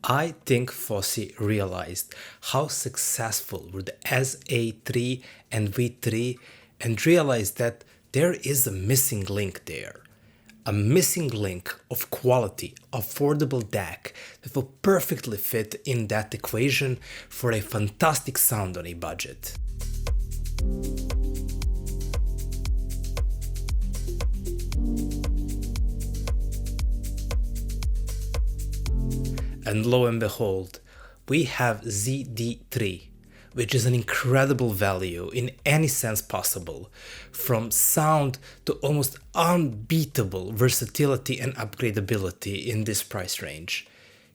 I think Fosi realized how successful were the ZA3 and V3 and realized that there is a missing link there. A missing link of quality, affordable DAC that will perfectly fit in that equation for a fantastic sound on a budget. And lo and behold, we have ZD3, which is an incredible value in any sense possible, from sound to almost unbeatable versatility and upgradability in this price range.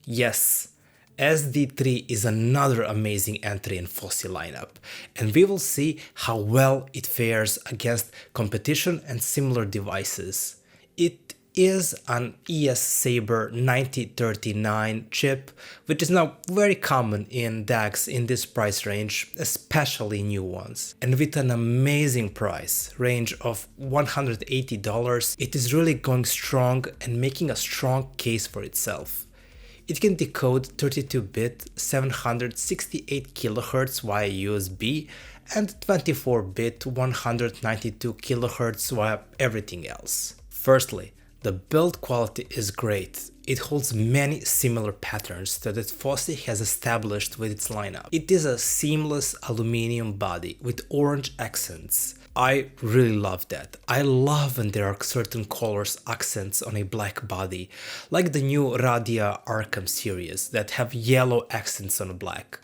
Yes, ZD3 is another amazing entry in Fosi lineup, and we will see how well it fares against competition and similar devices. It is an ES Saber 9039 chip, which is now very common in DACs in this price range, especially new ones. And with an amazing price range of $180, it is really going strong and making a strong case for itself. It can decode 32-bit 768 kHz via USB and 24-bit 192 kHz via everything else. Firstly, the build quality is great. It holds many similar patterns that Fosi has established with its lineup. It is a seamless aluminum body with orange accents. I really love that. I love when there are certain colors accents on a black body, like the new Radia Arkham series that have yellow accents on black.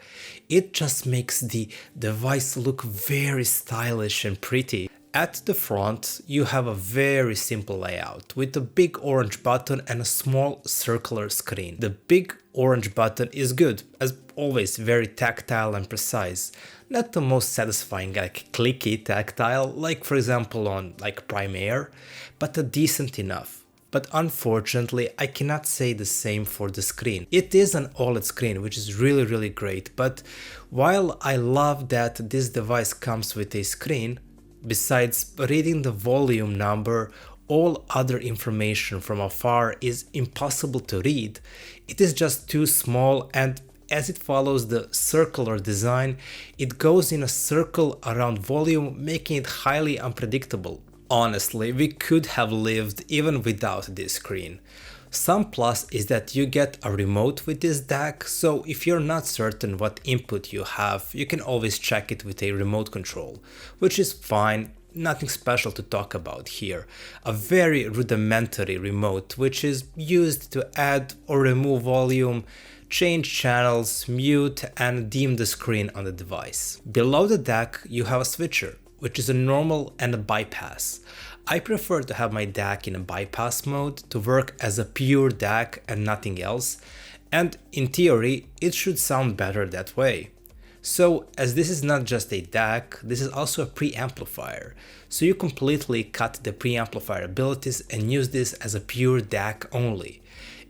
It just makes the device look very stylish and pretty. At the front, you have a very simple layout with a big orange button and a small circular screen. The big orange button is good, as always, very tactile and precise. Not the most satisfying, like clicky tactile, like for example on Premiere, but a decent enough. But unfortunately, I cannot say the same for the screen. It is an OLED screen, which is really great, but while I love that this device comes with a screen, besides reading the volume number, all other information from afar is impossible to read. It is just too small, and as it follows the circular design, it goes in a circle around volume, making it highly unpredictable. Honestly, we could have lived even without this screen. Some plus is that you get a remote with this DAC, so if you're not certain what input you have, you can always check it with a remote control, which is fine, nothing special to talk about here. A very rudimentary remote which is used to add or remove volume, change channels, mute and dim the screen on the device. Below the DAC you have a switcher, which is a normal and a bypass. I prefer to have my DAC in a bypass mode to work as a pure DAC and nothing else, and in theory it should sound better that way. So as this is not just a DAC, this is also a preamplifier, so you completely cut the preamplifier abilities and use this as a pure DAC only.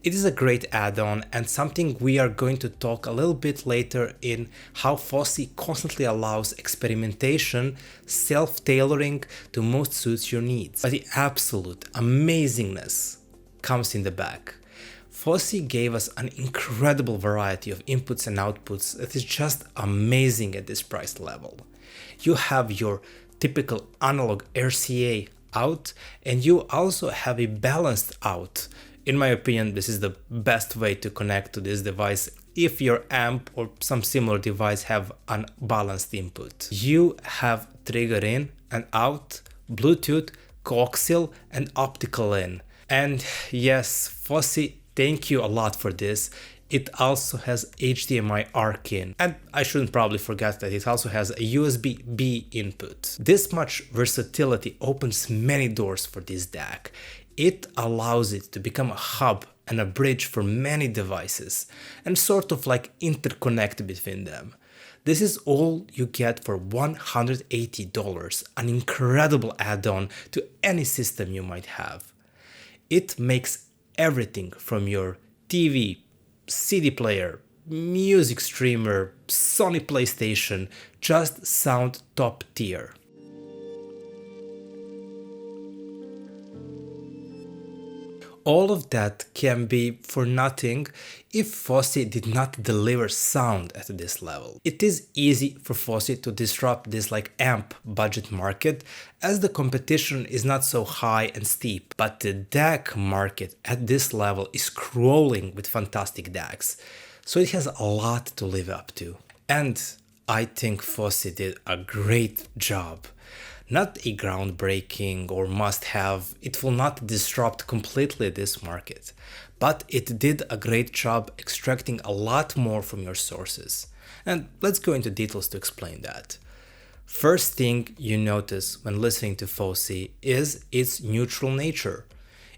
It is a great add-on and something we are going to talk a little bit later in how Fosi constantly allows experimentation, self-tailoring to most suits your needs. But the absolute amazingness comes in the back. Fosi gave us an incredible variety of inputs and outputs that is just amazing at this price level. You have your typical analog RCA out, and you also have a balanced out. In my opinion, this is the best way to connect to this device if your amp or some similar device have unbalanced input. You have trigger in and out, Bluetooth, coaxial and optical in. And yes, Fosi, thank you a lot for this. It also has HDMI ARC in, and I shouldn't probably forget that it also has a USB-B input. This much versatility opens many doors for this DAC. It allows it to become a hub and a bridge for many devices, and sort of like interconnect between them. This is all you get for $180, an incredible add-on to any system you might have. It makes everything from your TV, CD player, music streamer, Sony PlayStation just sound top tier. all of that can be for nothing if Fosi did not deliver sound at this level. It is easy for Fosi to disrupt this like amp budget market as the competition is not so high and steep, but the DAC market at this level is crawling with fantastic DACs, so it has a lot to live up to. And I think Fosi did a great job. Not a groundbreaking or must-have, it will not disrupt completely this market, but it did a great job extracting a lot more from your sources. And let's go into details to explain that. First thing you notice when listening to Fosi is its neutral nature.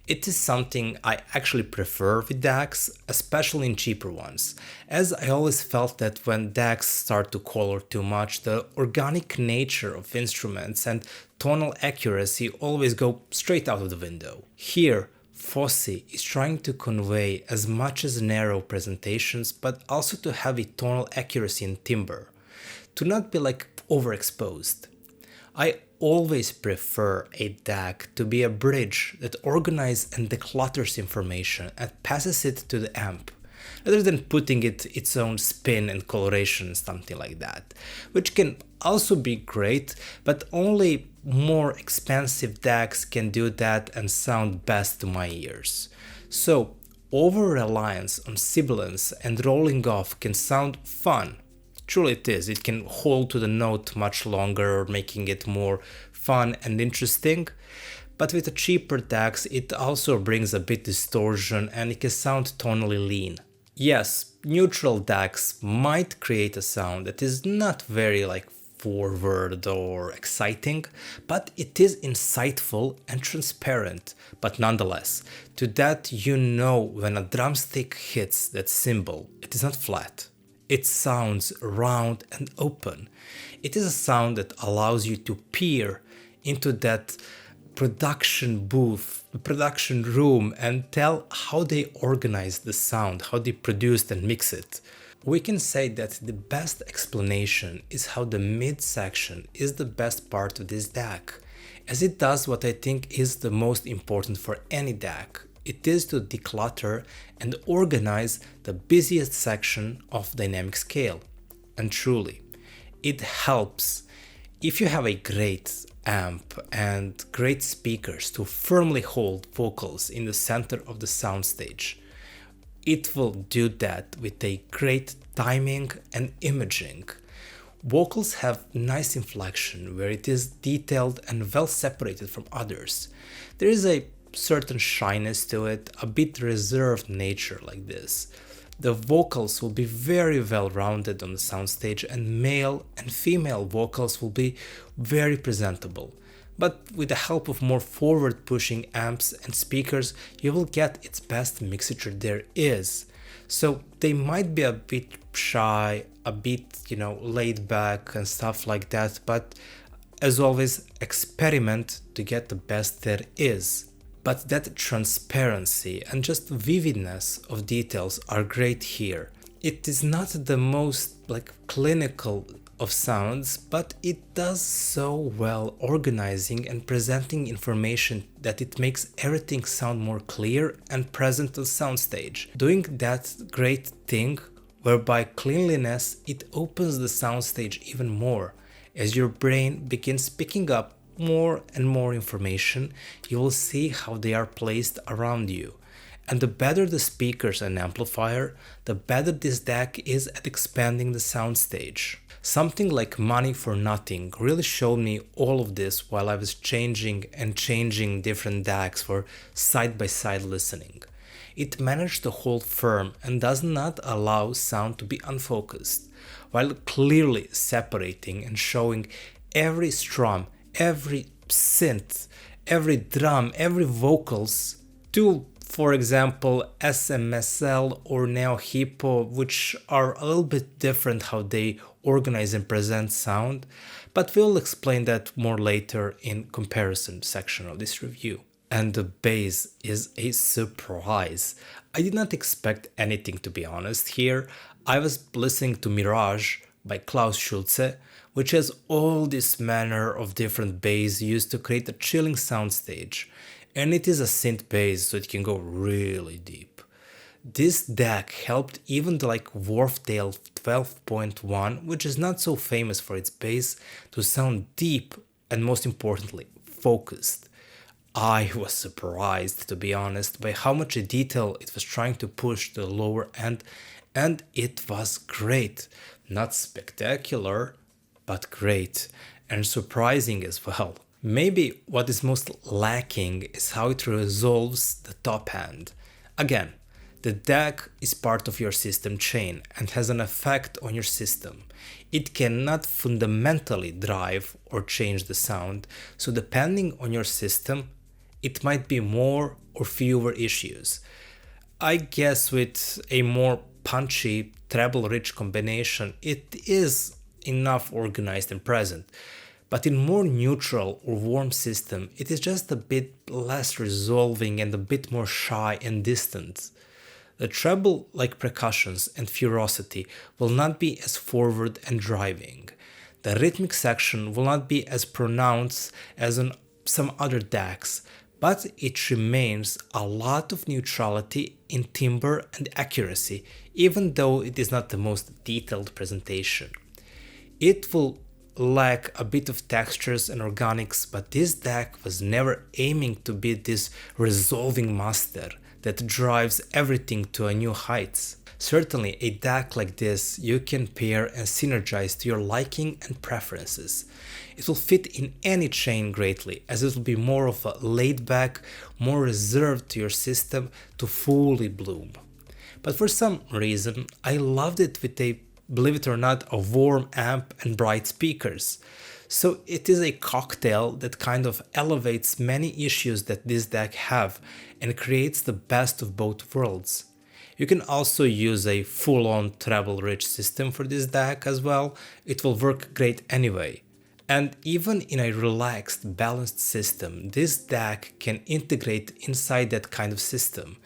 It is something I actually prefer with DACs, especially in cheaper ones, as I always felt that when DACs start to color too much, the organic nature of instruments and tonal accuracy always go straight out of the window. Here, Fosi is trying to convey as much as narrow presentations, but also to have a tonal accuracy and timbre, to not be like overexposed. I always prefer a DAC to be a bridge that organizes and declutters information and passes it to the amp, rather than putting it its own spin and coloration, something like that, which can also be great, but only more expensive DACs can do that and sound best to my ears. So over-reliance on sibilance and rolling off can sound fun. Truly it is, it can hold to the note much longer, making it more fun and interesting, but with the cheaper DACs it also brings a bit distortion and it can sound tonally lean. Yes, neutral DACs might create a sound that is not very like forward or exciting, but it is insightful and transparent. But nonetheless, to that you know when a drumstick hits that cymbal, it is not flat. It sounds round and open. It is a sound that allows you to peer into that production booth, production room, and tell how they organize the sound, how they produced and mix it. We can say that the best explanation is how the mid section is the best part of this DAC, as it does what I think is the most important for any DAC. It is to declutter and organize the busiest section of dynamic scale. And truly, it helps if you have a great amp and great speakers to firmly hold vocals in the center of the soundstage. It will do that with a great timing and imaging. Vocals have nice inflection where it is detailed and well separated from others. There is a certain shyness to it, a bit reserved nature like this. The vocals will be very well rounded on the soundstage and male and female vocals will be very presentable. But with the help of more forward pushing amps and speakers, you will get its best mixture there is. So they might be a bit shy, a bit, laid back and stuff like that, but as always, experiment to get the best there is. But that transparency and just vividness of details are great here. It is not the most clinical of sounds, but it does so well organizing and presenting information that it makes everything sound more clear and present on soundstage. Doing that great thing whereby cleanliness it opens the soundstage even more. As your brain begins picking up more and more information, you will see how they are placed around you. And the better the speakers and amplifier, the better this DAC is at expanding the soundstage. Something like Money for Nothing really showed me all of this while I was changing different DACs for side-by-side listening. It managed to hold firm and does not allow sound to be unfocused, while clearly separating and showing every strum, every synth, every drum, every vocals to, for example, SMSL or Neohipo, which are a little bit different how they organize and present sound, but we'll explain that more later in comparison section of this review. And the bass is a surprise. I did not expect anything, to be honest here. I was listening to Mirage by Klaus Schulze, which has all this manner of different bass used to create a chilling soundstage. and it is a synth bass, so it can go really deep. This DAC helped even the Wharfdale 12.1, which is not so famous for its bass, to sound deep and most importantly, focused. I was surprised, to be honest, by how much detail it was trying to push to the lower end, and it was great. Not spectacular, but great, and surprising as well. Maybe what is most lacking is how it resolves the top end. Again, the DAC is part of your system chain and has an effect on your system. It cannot fundamentally drive or change the sound, so depending on your system, it might be more or fewer issues. I guess with a more punchy, treble-rich combination, it is enough organized and present. But in more neutral or warm system, it is just a bit less resolving and a bit more shy and distant. The treble, like percussions and ferocity, will not be as forward and driving. The rhythmic section will not be as pronounced as on some other DACs, but it remains a lot of neutrality in timbre and accuracy, even though it is not the most detailed presentation. It will lack a bit of textures and organics, but this DAC was never aiming to be this resolving master that drives everything to a new heights. Certainly a DAC like this you can pair and synergize to your liking and preferences. It will fit in any chain greatly, as it will be more of a laid back, more reserved to your system to fully bloom. But for some reason I loved it with a, believe it or not, a warm amp and bright speakers. So it is a cocktail that kind of elevates many issues that this DAC have and creates the best of both worlds. You can also use a full-on treble-rich system for this DAC as well. It will work great anyway. And even in a relaxed, balanced system, this DAC can integrate inside that kind of system.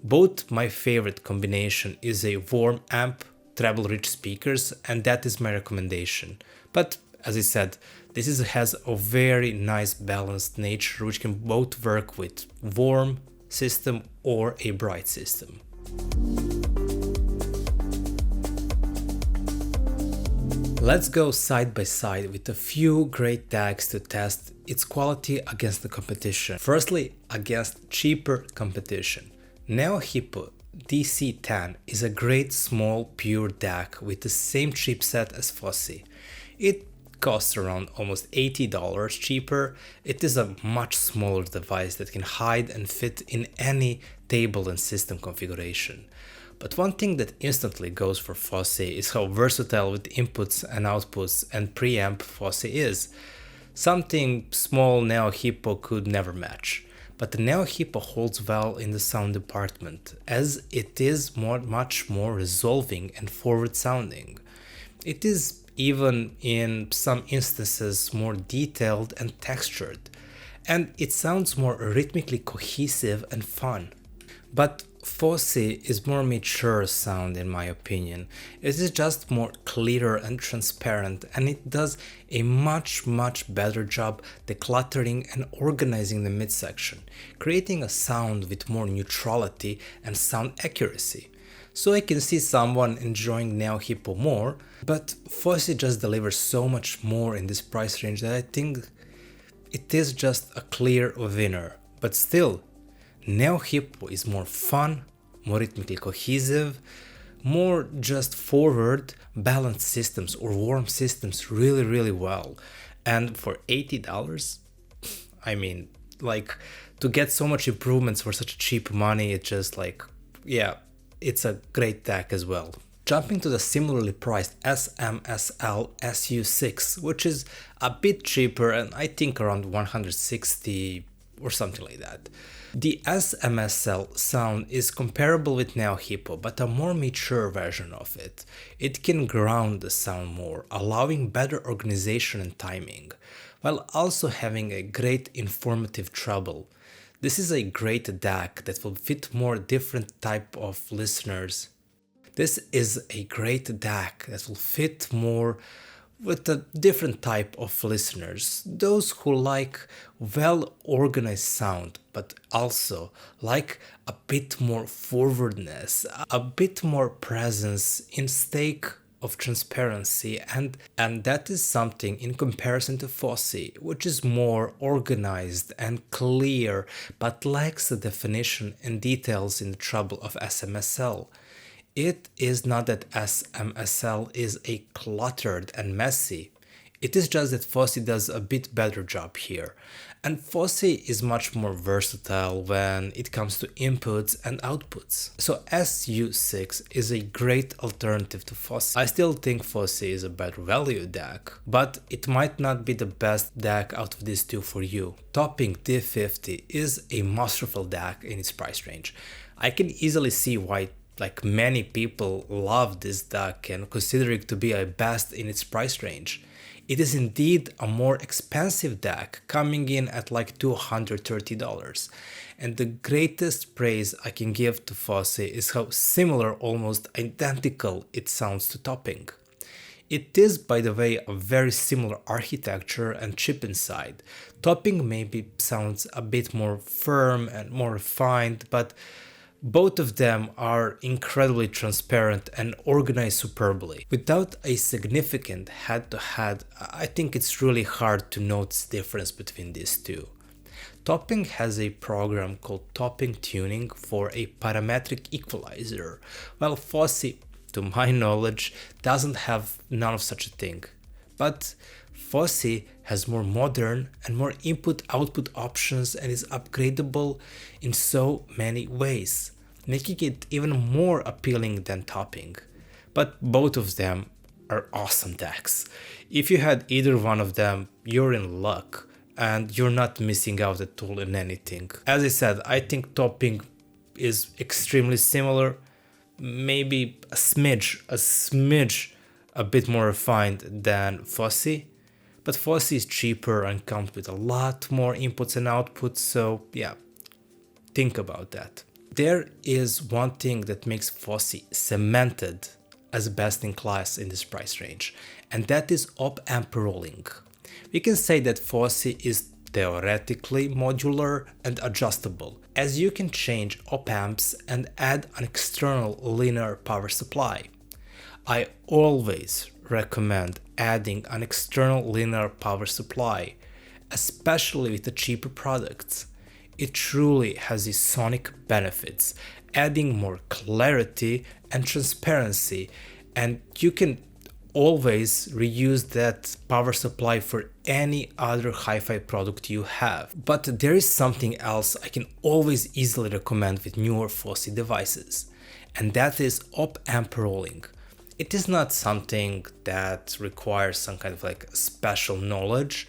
Both my favorite combination is a warm amp, treble-rich speakers, and that is my recommendation. But as I said, has a very nice balanced nature which can both work with warm system or a bright system. Let's go side by side with a few great DACs to test its quality against the competition. Firstly, against cheaper competition. Neohipo DC10 is a great small pure DAC with the same chipset as Fosi. It costs around almost $80 cheaper. It is a much smaller device that can hide and fit in any table and system configuration. But one thing that instantly goes for Fosi is how versatile with inputs and outputs and preamp Fosi is. Something small Neohipo could never match. But the Neohipo holds well in the sound department, as it is much more resolving and forward sounding. It is even in some instances more detailed and textured, and it sounds more rhythmically cohesive and fun. But Fosi is more mature sound in my opinion. It is just more clearer and transparent, and it does a much better job decluttering and organizing the midsection, creating a sound with more neutrality and sound accuracy. So I can see someone enjoying Neohipo more, but Fosi just delivers so much more in this price range that I think it is just a clear winner. But still, Neohipo is more fun, more rhythmically cohesive, more just forward, balanced systems or warm systems really well. And for $80, I mean, to get so much improvements for such cheap money, it's just yeah, it's a great DAC as well. Jumping to the similarly priced SMSL Su-6, which is a bit cheaper and I think around 160 or something like that. The SMSL sound is comparable with Neohipo, but a more mature version of it. It can ground the sound more, allowing better organization and timing, while also having a great informative treble. This is a great DAC that will fit more different type of listeners. This is a great DAC that will fit more with a different type of listeners, those who like well-organized sound, but also like a bit more forwardness, a bit more presence in stake of transparency, and that is something in comparison to Fosi, which is more organized and clear but lacks the definition and details in the trouble of SMSL. It is not that SMSL is a cluttered and messy. It is just that Fosi does a bit better job here. And Fosi is much more versatile when it comes to inputs and outputs. So Su-6 is a great alternative to Fosi. I still think Fosi is a better value DAC, but it might not be the best DAC out of these two for you. Topping D50 is a masterful DAC in its price range. I can easily see why many people love this DAC and consider it to be a best in its price range. It is indeed a more expensive DAC, coming in at like $230. And the greatest praise I can give to Fosi is how similar, almost identical it sounds to Topping. It is, by the way, a very similar architecture and chip inside. Topping maybe sounds a bit more firm and more refined, but both of them are incredibly transparent and organized superbly. Without a significant head-to-head, I think it's really hard to notice the difference between these two. Topping has a program called Topping Tuning for a parametric equalizer, while Fosi, to my knowledge, doesn't have none of such a thing. But Fosi has more modern and more input-output options and is upgradable in so many ways, making it even more appealing than Topping. But both of them are awesome DACs. If you had either one of them, you're in luck and you're not missing out at all in anything. As I said, I think Topping is extremely similar, maybe a smidge a bit more refined than Fosi, but Fosi is cheaper and comes with a lot more inputs and outputs, so yeah, think about that. There is one thing that makes Fosi cemented as best in class in this price range, and that is op-amp rolling. We can say that Fosi is theoretically modular and adjustable, as you can change op-amps and add an external linear power supply. I always recommend adding an external linear power supply, especially with the cheaper products. It truly has these sonic benefits, adding more clarity and transparency, and you can always reuse that power supply for any other hi-fi product you have. But there is something else I can always easily recommend with newer Fosi devices, and that is op-amp rolling. It is not something that requires some kind of special knowledge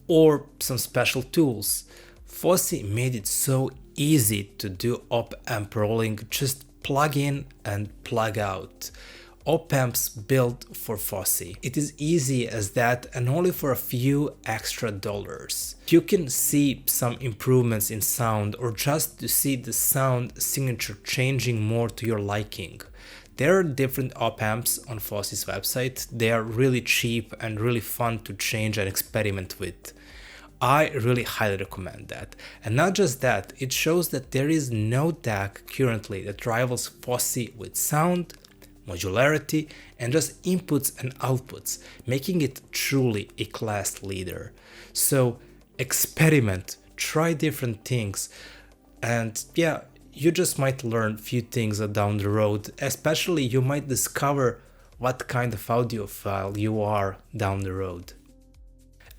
or some special tools. Fosi made it so easy to do op-amp rolling, just plug in and plug out. Op-amps built for Fosi. It is easy as that and only for a few extra dollars. You can see some improvements in sound or just to see the sound signature changing more to your liking. There are different op-amps on Fosi's website. They are really cheap and really fun to change and experiment with. I really highly recommend that. And not just that, it shows that there is no DAC currently that rivals Fosi with sound, modularity, and just inputs and outputs, making it truly a class leader. So experiment, try different things, and yeah, you just might learn few things down the road. Especially you might discover what kind of audiophile you are down the road.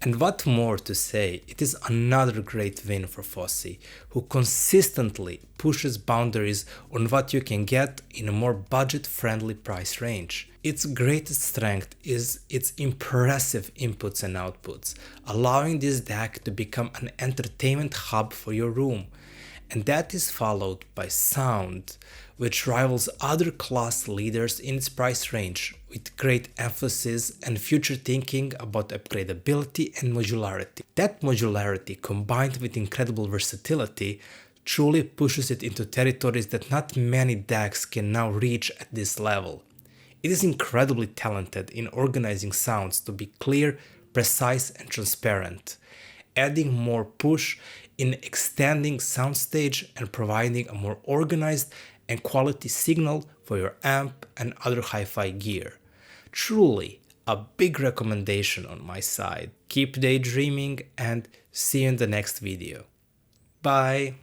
And what more to say, it is another great win for Fosi, who consistently pushes boundaries on what you can get in a more budget-friendly price range. Its greatest strength is its impressive inputs and outputs, allowing this DAC to become an entertainment hub for your room. And that is followed by sound, which rivals other class leaders in its price range, with great emphasis and future thinking about upgradability and modularity. That modularity, combined with incredible versatility, truly pushes it into territories that not many DACs can now reach at this level. It is incredibly talented in organizing sounds to be clear, precise and transparent, adding more push in extending soundstage and providing a more organized and quality signal for your amp and other hi-fi gear. Truly a big recommendation on my side. Keep daydreaming and see you in the next video. Bye!